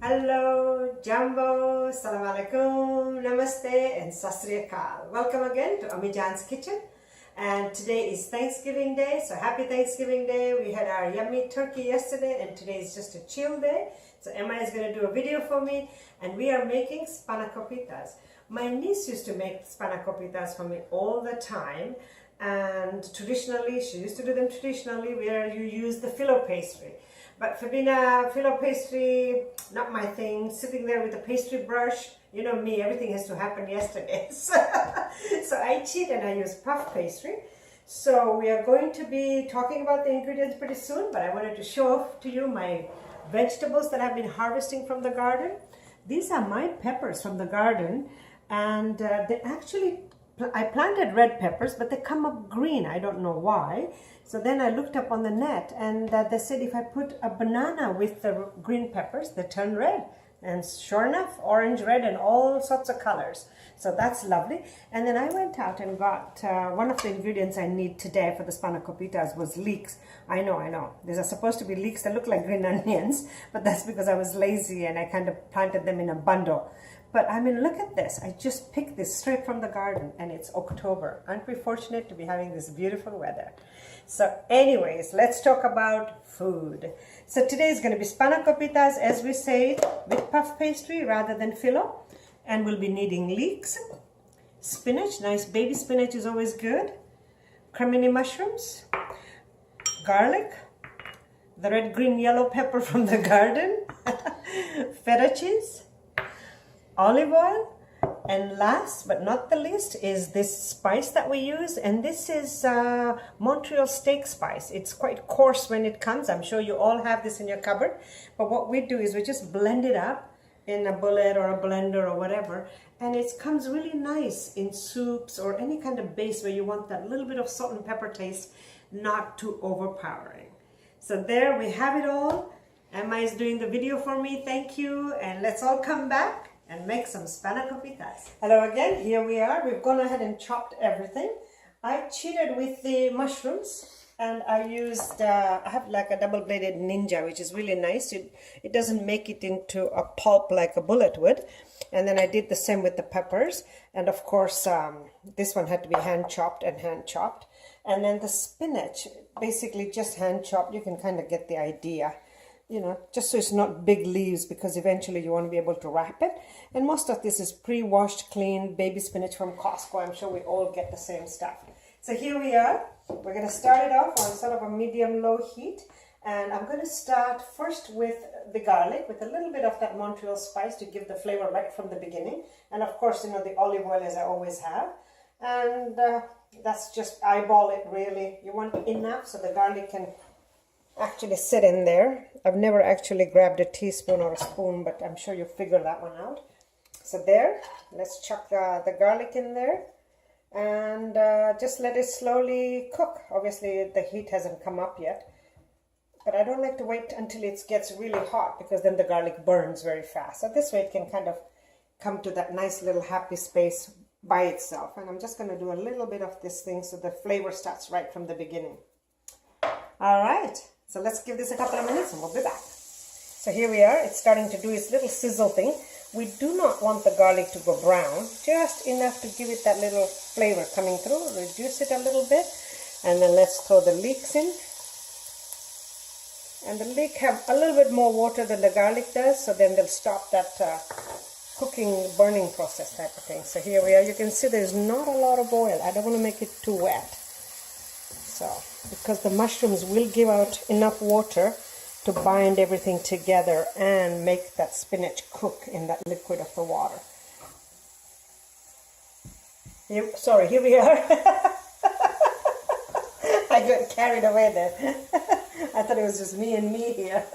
Hello, Jumbo, Salam Alaikum, Namaste and Sat Sri Akal. Welcome again to Ammijaan's kitchen. And today is Thanksgiving Day, so happy Thanksgiving Day. We had our yummy turkey yesterday and today is just a chill day. So Emma is going to do a video for me and we are making Spanakopitas. My niece used to make Spanakopitas for me all the time, and traditionally, she used to do them traditionally where you use the filo pastry. But for dinner, filo pastry, not my thing. Sitting there with a pastry brush, you know me, everything has to happen yesterday. So I cheat and I use puff pastry. So we are going to be talking about the ingredients pretty soon, but I wanted to show off to you my vegetables that I've been harvesting from the garden. These are my peppers from the garden, and they actually, I planted red peppers, but they come up green. I don't know why. So then I looked up on the net and they said if I put a banana with the green peppers, they turn red. And sure enough, orange, red, and all sorts of colors. So that's lovely. And then I went out and got one of the ingredients I need today for the Spanakopitas was leeks. I know. These are supposed to be leeks that look like green onions, but that's because I was lazy and I kind of planted them in a bundle. But I mean, look at this. I just picked this straight from the garden and it's October. Aren't we fortunate to be having this beautiful weather? So anyways, let's talk about food. So today is going to be Spanakopitas, as we said, with puff pastry rather than filo. And we'll be needing leeks, spinach, nice baby spinach is always good, Cremini mushrooms, garlic, the red, green, yellow pepper from the garden, feta cheese, olive oil, and last but not the least is this spice that we use, and this is Montreal steak spice. It's quite coarse when it comes. I'm sure you all have this in your cupboard, but what we do is we just blend it up in a bullet or a blender or whatever, and it comes really nice in soups or any kind of base where you want that little bit of salt and pepper taste, not too overpowering. So there we have it all. Emma is doing the video for me, thank you, and let's all come back and make some Spanakopitas. Hello again, here we are. We've gone ahead and chopped everything. I cheated with the mushrooms and I used, I have like a double-bladed Ninja, which is really nice. It doesn't make it into a pulp like a bullet would. And then I did the same with the peppers. And of course, this one had to be hand-chopped and hand-chopped. And then the spinach, basically just hand-chopped. You can kind of get the idea. You know, just so it's not big leaves, because eventually you want to be able to wrap it. And most of this is pre-washed, clean baby spinach from Costco. I'm sure we all get the same stuff. So here we are. We're going to start it off on sort of a medium-low heat. And I'm going to start first with the garlic, with a little bit of that Montreal spice to give the flavor right from the beginning. And of course, you know, the olive oil as I always have. And that's just eyeball it really. You want enough so the garlic can actually sit in there. I've never actually grabbed a teaspoon or a spoon, but I'm sure you figure that one out. So there, let's chuck the garlic in there and just let it slowly cook. Obviously the heat hasn't come up yet, but I don't like to wait until it gets really hot because then the garlic burns very fast. So this way it can kind of come to that nice little happy space by itself. And I'm just going to do a little bit of this thing so the flavor starts right from the beginning. All right. So let's give this a couple of minutes and we'll be back. So here we are. It's starting to do its little sizzle thing. We do not want the garlic to go brown, just enough to give it that little flavor coming through. Reduce it a little bit. And then let's throw the leeks in. And the leek have a little bit more water than the garlic does, so then they'll stop that cooking, burning process type of thing. So here we are. You can see there's not a lot of oil. I don't want to make it too wet. So, because the mushrooms will give out enough water to bind everything together and make that spinach cook in that liquid of the water. Sorry, here we are. I got carried away there. I thought it was just me and me here.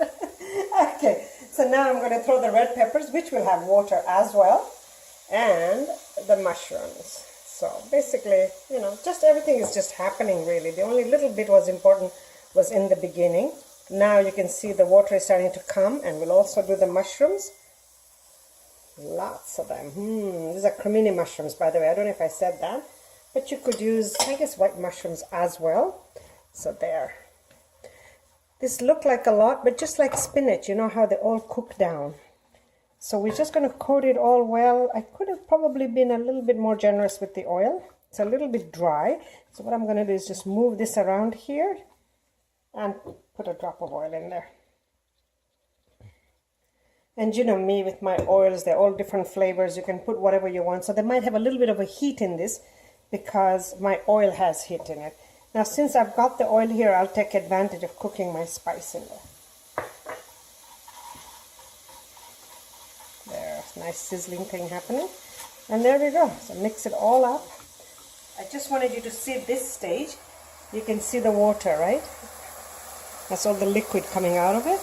Okay, so now I'm going to throw the red peppers, which will have water as well, and the mushrooms. So basically, you know, just everything is just happening really. The only little bit was important was in the beginning. Now you can see the water is starting to come, and we'll also do the mushrooms. Lots of them. These are Cremini mushrooms, by the way. I don't know if I said that, but you could use, I guess, white mushrooms as well. So there. This looked like a lot, but just like spinach, you know how they all cook down. So we're just going to coat it all well. I could have probably been a little bit more generous with the oil. It's a little bit dry. So what I'm going to do is just move this around here and put a drop of oil in there. And you know me with my oils, they're all different flavors. You can put whatever you want. So they might have a little bit of a heat in this because my oil has heat in it. Now since I've got the oil here, I'll take advantage of cooking my spice in there. There's a nice sizzling thing happening. And there we go. So mix it all up. I just wanted you to see this stage. You can see the water, right? That's all the liquid coming out of it.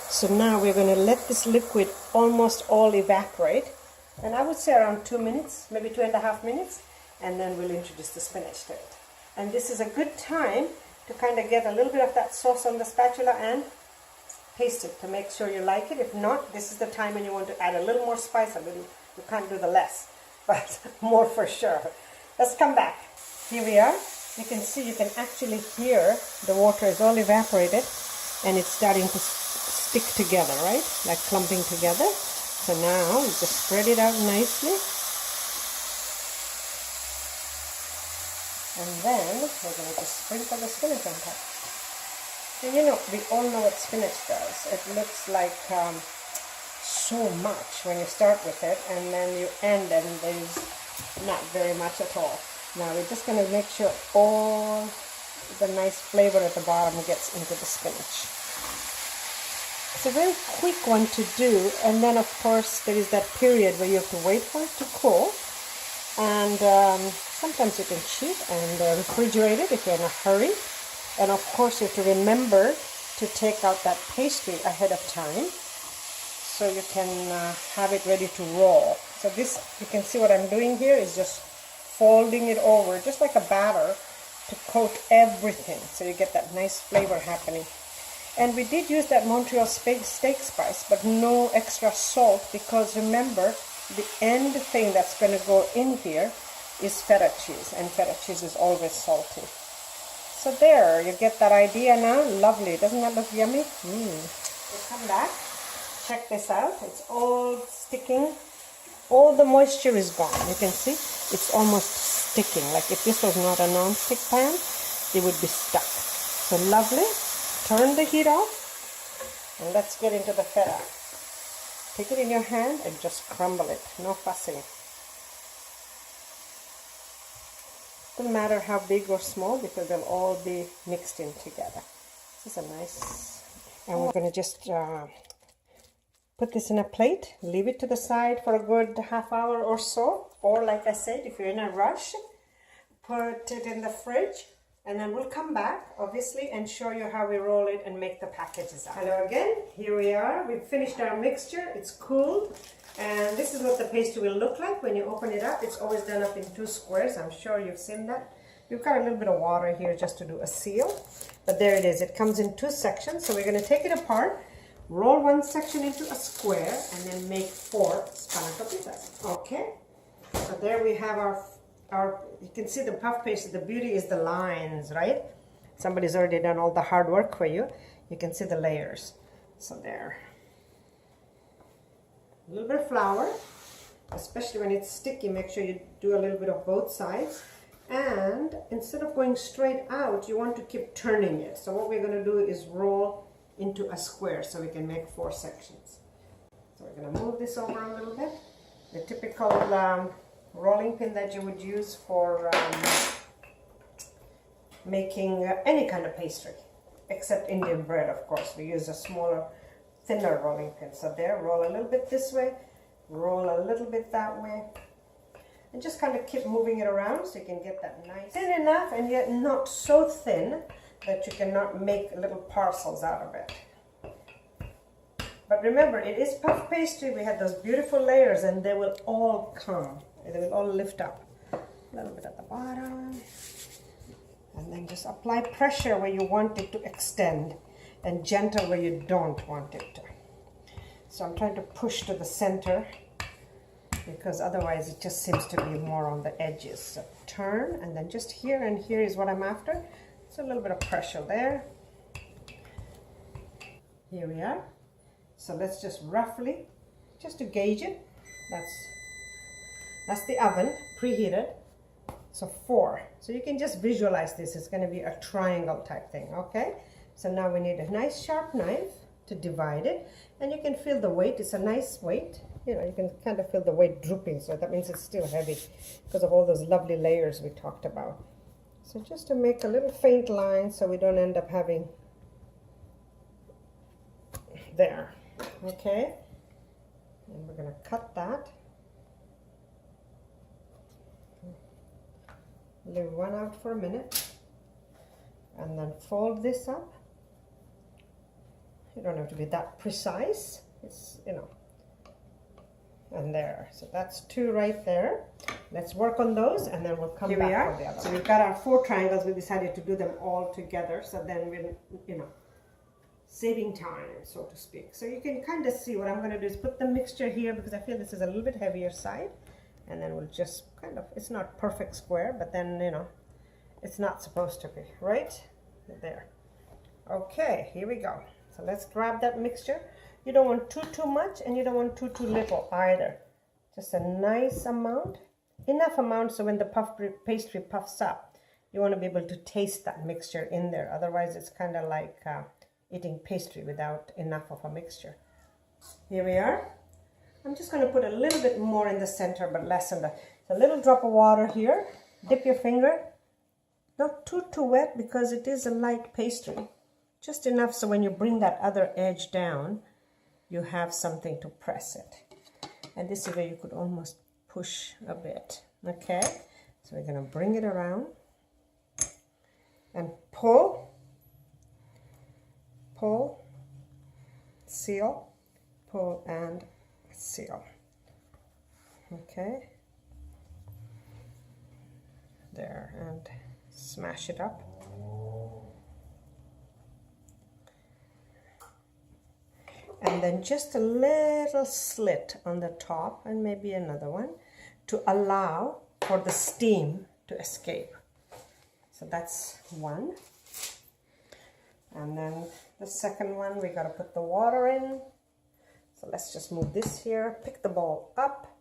So now we're going to let this liquid almost all evaporate, and I would say around 2 minutes, maybe 2.5 minutes, and then we'll introduce the spinach to it. And this is a good time to kind of get a little bit of that sauce on the spatula and taste it to make sure you like it. If not, this is the time when you want to add a little more spice, you can't do the less, but more for sure. Let's come back. Here we are. You can see, you can actually hear the water is all evaporated, and it's starting to stick together, right? Like clumping together. So now we just spread it out nicely. And then we're going to just sprinkle the spinach on top. And you know, we all know what spinach does. It looks like so much when you start with it, and then you end and there's not very much at all. Now we're just going to make sure all the nice flavor at the bottom gets into the spinach. It's a very quick one to do, and then of course there is that period where you have to wait for it to cool, and sometimes you can cheat and refrigerate it if you're in a hurry, and of course you have to remember to take out that pastry ahead of time so you can have it ready to roll. So this, you can see what I'm doing here is just folding it over just like a batter to coat everything so you get that nice flavor happening. And we did use that Montreal steak spice, but no extra salt, because remember, the end thing that's going to go in here is feta cheese, and feta cheese is always salty. So there, you get that idea now. Lovely. Doesn't that look yummy? We'll come back. Check this out. It's all sticking. All the moisture is gone. You can see it's almost sticking. Like if this was not a non-stick pan, it would be stuck. So lovely. Turn the heat off, and let's get into the feta. Take it in your hand and just crumble it. No fussing. Doesn't matter how big or small, because they'll all be mixed in together. This is a nice, and we're going to just put this in a plate, leave it to the side for a good half hour or so, or like I said, if you're in a rush, put it in the fridge, and then we'll come back, obviously, and show you how we roll it and make the packages out. Hello again, here we are. We've finished our mixture, it's cooled, and this is what the pastry will look like when you open it up. It's always done up in 2 squares, I'm sure you've seen that. We've got a little bit of water here just to do a seal, but there it is. It comes in 2 sections, so we're going to take it apart, roll one section into a square, and then make 4 Spanakopitas. Okay, so there we have our, you can see the puff pastry. The beauty is the lines, right? Somebody's already done all the hard work for you. You can see the layers. So there. A little bit of flour, especially when it's sticky, make sure you do a little bit of both sides. And instead of going straight out, you want to keep turning it. So what we're going to do is roll into a square so we can make 4 sections. So we're going to move this over a little bit. The typical rolling pin that you would use for making any kind of pastry, except Indian bread, of course. We use a smaller, thinner rolling pin. So there, roll a little bit this way, roll a little bit that way, and just kind of keep moving it around so you can get that nice, thin enough and yet not so thin that you cannot make little parcels out of it. But remember, it is puff pastry. We had those beautiful layers, and they will all come. They will all lift up. A little bit at the bottom. And then just apply pressure where you want it to extend and gentle where you don't want it to. So I'm trying to push to the center because otherwise it just seems to be more on the edges. So turn, and then just here and here is what I'm after. So a little bit of pressure there. Here we are. So let's just roughly, just to gauge it, that's the oven, preheated. So 4. So you can just visualize this. It's going to be a triangle type thing, okay? So now we need a nice sharp knife to divide it. And you can feel the weight. It's a nice weight. You know, you can kind of feel the weight drooping. So that means it's still heavy because of all those lovely layers we talked about. So just to make a little faint line so we don't end up having there, okay? And we're going to cut that. Leave one out for a minute and then fold this up. You don't have to be that precise. It's, you know, and there. So that's 2 right there. Let's work on those and then we'll come back for the other. So we've got our 4 triangles. We decided to do them all together. So then we're, you know, saving time, so to speak. So you can kind of see what I'm going to do is put the mixture here because I feel this is a little bit heavier side. And then we'll just kind of, it's not perfect square, but then, you know, it's not supposed to be, right? There. Okay, here we go. So let's grab that mixture. You don't want too much and you don't want too little either. Just a nice amount, enough amount so when the pastry puffs up, you want to be able to taste that mixture in there. Otherwise, it's kind of like eating pastry without enough of a mixture. Here we are. I'm just going to put a little bit more in the center, but less in the, so a little drop of water here. Dip your finger. Not too wet because it is a light pastry. Just enough so when you bring that other edge down, you have something to press it. And this is where you could almost push a bit. Okay, so we're going to bring it around and pull, seal, pull and seal. Okay, there, and smash it up. And then just a little slit on the top and maybe another one to allow for the steam to escape. So that's one. And then the second one, we got to put the water in. So let's just move this here, pick the bowl up.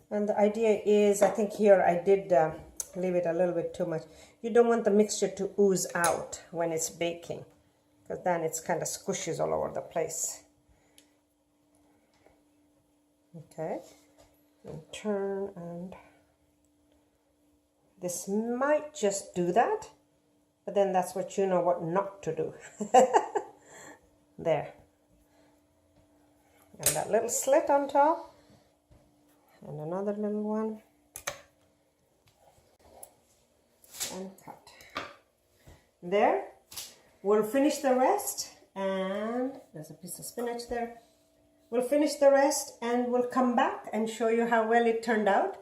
And the idea is, I think here I did leave it a little bit too much. You don't want the mixture to ooze out when it's baking, because then it's kind of squishes all over the place. Okay, and turn, and this might just do that, but then that's what you know what not to do. There. And that little slit on top, and another little one. And cut. There, we'll finish the rest, and there's a piece of spinach there. We'll finish the rest and we'll come back and show you how well it turned out.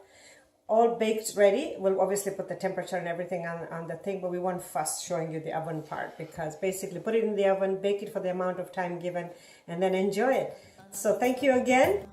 All baked ready. We'll obviously put the temperature and everything on the thing, but we won't fuss showing you the oven part, because basically put it in the oven, bake it for the amount of time given, and then enjoy it. So thank you again.